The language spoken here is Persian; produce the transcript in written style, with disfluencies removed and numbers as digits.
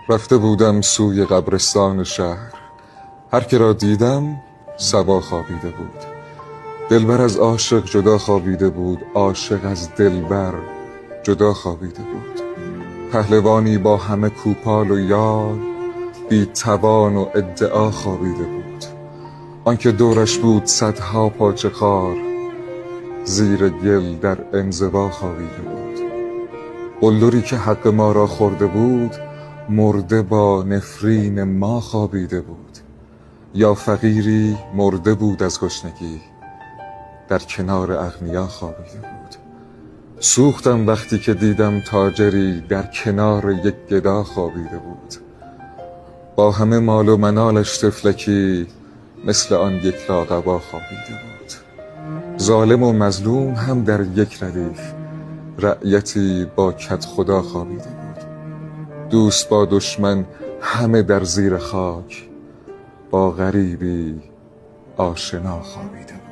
رفته بودم سوی قبرستان شهر، هر که را دیدم صبا خوابیده بود. دلبر از عاشق جدا خوابیده بود، عاشق از دلبر جدا خوابیده بود. پهلوانی با همه کوپال و یال، بی توان و ادعا خوابیده بود. آنکه دورش بود صدها پاچه خار، زیر گل در انزوا خوابیده بود. قلدری که حق ما را خورده بود، مرده با نفرین ما خوابیده بود. یا فقیری مرده بود از گشنگی، در کنار اغنیا خوابیده بود. سوختم وقتی که دیدم تاجری در کنار یک گدا خوابیده بود. با همه مال و منالش طفلکی، مثل آن یک لاقبا خوابیده بود. ظالم و مظلوم هم در یک ردیف، رعیتی با کدخدا خوابیده بود. دوست با دشمن همه در زیر خاک، با غریبی آشنا خوابیده بود.